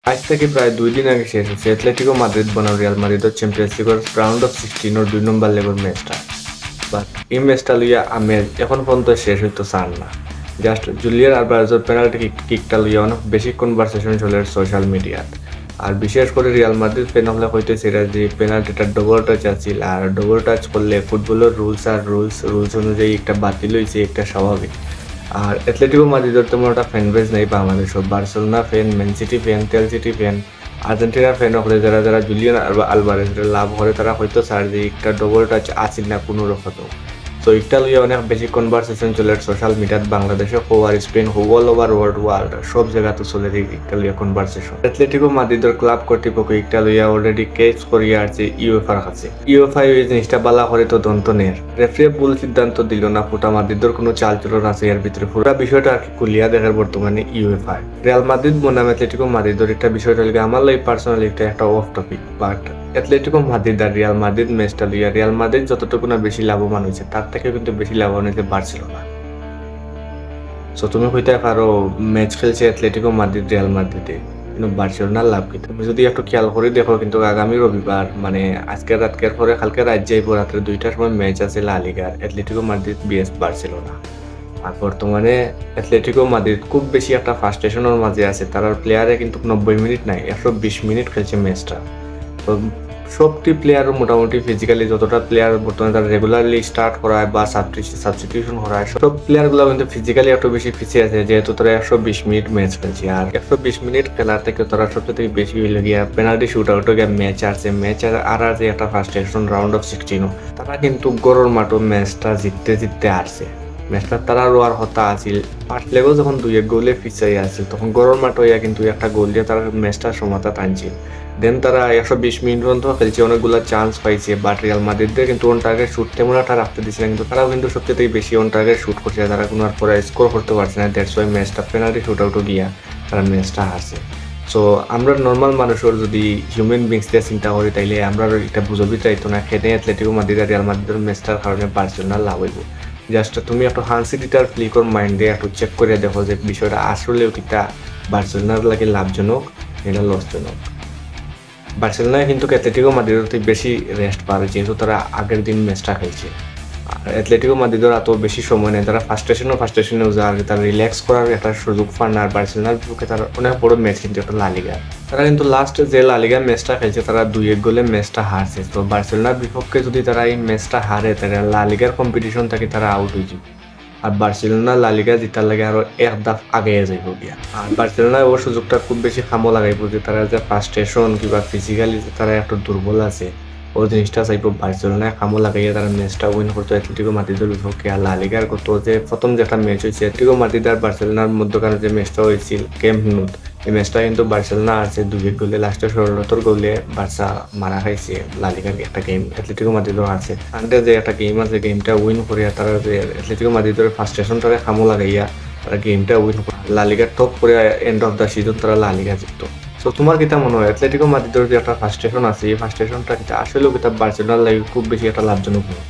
আজ থেকে প্রায় 2 দিন আগে শেষ হচ্ছে অ্যাটলেটিকো মাদ্রিদ বনাম রিয়াল মাদ্রিদের চ্যাম্পিয়ন্স লিগের রাউন্ড অফ 16 2 নম্বর লেগের ম্যাচটা। বাট এই ম্যাচটা লইয়া আমেজ এখন পর্যন্ত শেষ হইতো চান না। জাস্ট জুলিয়ান আলভারেজের পেনাল্টি কিকটা লইয়া অনেক বেশি কনভারসেশন চলে সোশ্যাল মিডিয়াত। আর বিশেষ করে রিয়াল মাদ্রিদ ফ্যান হলে হইতেছে যে পেনাল্টিটা ডবল টাচ আছিল, আর ডবল টাচ করলে ফুটবলের রুলস অনুযায়ী একটা বাতিল হয়েছে, একটা স্বাভাবিক। আর অ্যাটলেটিকো মাদ্রিদের তেমন একটা ফ্যান বেজ নেই বাংলাদেশও। Barcelona fan, man city fan, তেল সিটি ফ্যান, আর্জেন্টিনার ফ্যান হলে যারা যারা জুলিয়ান আলভারেজের লাভ করে তারা হয়তো স্যার যে একটা ডবল টাচ আছিল না কোনো রকম। সো এটা লইয়া অনেক বেশি কনভারসেশন চলে সোশ্যাল মিডিয়াত, বাংলাদেশে হোক আর স্পেন হোক, অল ওভার ওয়ার্ল্ড সব জায়গাতে চলে একটা লইয়া কনভারসেশন। অ্যাটলেটিকো মাদ্রিদের ক্লাব কর্তৃপক্ষ একটা লইয়া অলরেডি কেস করিয়া আছে ইউএফার কাছে। ইউএফআই এই জিনিসটা বালা করে তো দন্ত নের রেফারি ভুল সিদ্ধান্ত দিল না, ফুটা মাদ্রিদের কোনো চালচলন আছে এর ভিতরে, পুরো বিষয়টা আর কি কুলিয়া দেখার বর্তমানে ইউএফআই। রিয়াল মাদ্রিদ বনাম অ্যাটলেটিকো মাদ্রিদের একটা বিষয়টা লাগে আমার লাগে পার্সোনালি একটা off topic. But Atletico Madrid আর রিয়াল মাদ্রিদ ম্যাচটা লইয়া রিয়াল মাদ্রিদ যতটুকু না বেশি লাভবান হয়েছে তার থেকে কিন্তু বেশি লাভবান হয়েছে বার্সেলোনা। সো তুমি কইতে পারো ম্যাচ খেলছে অ্যাটলেটিকো মাদ্রিদ রিয়াল মাদ্রিদে, কিন্তু বার্সেলোনার লাভ কি? তুমি যদি একটু খেয়াল করে দেখো কিন্তু আগামী রবিবার মানে আজকের রাতকের পরে কালকে রাত যাইব রাত্রে 2টার সময় ম্যাচ আছে লা লিগার, অ্যাটলেটিকো মাদ্রিদ বিএস বার্সেলোনা। আর বর্তমানে অ্যাটলেটিকো মাদ্রিদ খুব বেশি একটা ফার্স্টেশনের মাঝে আছে, তার প্লেয়ারে কিন্তু 90 মিনিট নাই, 120 মিনিট খেলছে ম্যাচটা। তো সবটি প্লেয়ারও মোটামুটি ফিজিক্যালি যতটা প্লেয়ার বর্তমানে তারা রেগুলারলি স্টার্ট করায় বা সাবস্টিটিউশন করায়, সব প্লেয়ারগুলো কিন্তু ফিজিক্যালি একটু বেশি পিছিয়ে আছে, যেহেতু তারা 120 মিনিট ম্যাচ খেলছে। আর 120 মিনিট খেলার থেকে তারা সবচেয়ে থেকে বেশি হইলে গিয়া পেনাল্টি শুট আউটে গিয়ে ম্যাচ আসছে, ম্যাচ আর যে একটা ফার্স্টেশন রাউন্ড অফ 16 তারা কিন্তু গড়ের মাঠও ম্যাচটা জিততে আসছে। ম্যাচটা তারা রোয়ার হতা আছিল, ফার্স্ট লেগও যখন 2-1 গোলে পিছিয়ে আছিল তখন গড়ের মাঠ হইয়া কিন্তু একটা গোল দিয়ে তারা ম্যাচটা সমাতা টানছিল। দেন তারা 120 মিনিট পর্যন্ত খেলছে, অনেকগুলো চান্স পাইছে। বাট রিয়াল মাদ্রিদে কিন্তু অন টার্গেট শুট তেমন একটা রাখতে দিচ্ছে না, কিন্তু তারাও কিন্তু সবচেয়ে থেকে বেশি অন টার্গেট শুট করছে, তারা কোনো আর পরে স্কোর করতে পারছে না। দ্যাটস ওয়াই ম্যাচটা পেনাল্টি শুট আউটও গিয়া তারা ম্যাচটা হারছে। সো আমরা নর্মাল মানুষের যদি হিউম্যান বিংস দিয়ে চিন্তা করি তাইলে আমরা এটা বুঝবি চাইতো না খেলে অ্যাটলেটিকো মাদ্রিদ আর রিয়াল মাদ্রিদের ম্যাচটার কারণে বার্সেলোনা লাভ হইব। জাস্ট তুমি একটু হানসিটিটার ফ্লিকর মাইন্ডে একটু চেক করে দেখো যে বিষয়টা আসলেও কিটা বার্সেলোনার লাগে লাভজনক এটা লসজনক। বার্সেলোনায় কিন্তু অ্যাটলেটিকো মাদ্রিদের বেশি রেস্ট পাবে, যেহেতু তারা আগের দিন ম্যাচটা খেলছে। আর অ্যাটলেটিকো মাদ্রিদের এত বেশি সময় নেই, তারা ফার্স্টেশনেও যায়, তারা রিল্যাক্স করার একটা সুযোগ পান। আর বার্সেলোনার বিপক্ষে তার অনেক বড় ম্যাচ কিন্তু একটা লা লিগা, তারা কিন্তু লাস্ট যে লা লিগা ম্যাচটা খেলছে তারা 2-1 গোলে ম্যাচটা হারছে। তো বার্সেলোনার বিপক্ষে যদি তারা এই ম্যাচটা হারে তাহলে লা লিগার কম্পিটিশন থেকে তারা আউট হয়ে যাবে। আর বার্সেলোনা লা লিগা জিতার লাগে আরো এক ধাপ আগে যাইব গিয়া। আর বার্সেলোনা ওর সুযোগটা খুব বেশি খামো লাগাইব যে তারা যে ফার্স্টেশন কিংবা ফিজিক্যালি তারা একটু দুর্বল আছে, ও জিনিসটা চাইব বার্সেলোনায় খামো লাগাইয়া তারা ম্যাচটা উইন করতো অ্যাটলেটিকো মাদ্রিদের বিপক্ষে। আর লা লিগার কত যে প্রথম যে একটা ম্যাচ হয়েছে অ্যাটলেটিকো মাদ্রিদ আর বার্সেলোনার মধ্যকার যে ম্যাচটা হয়েছিল ক্যাম্প নুত, এই ম্যাচটা কিন্তু বার্সেলোনা আছে 2-1 গোলে, লাস্টে 16 গোলে বার্সা মারা খাইছে। লা লিগার একটা গেম অ্যাটলেটিকো মাদ্রিদও আছে, আন্ডার যে একটা গেম আছে গেমটা উইন করিয়া তারা যে অ্যাটলেটিকো মাদ্রিদের ফার্স্টেশনটারে খামো লাগাইয়া তারা গেমটা উইন করে লা লিগার টপ করে এন্ড অফ দ্য সিজন তারা লা লিগা জিততো। সো তোমার কিতা মনে হয় অ্যাটলেটিকো মাদ্রিদের যে একটা ফার্স্টেশন আছে এই ফার্স্টেশনটা কিতা আসলেও কিতা বার্সেলোনার লাগে খুব বেশি একটা লাভজনক নয়?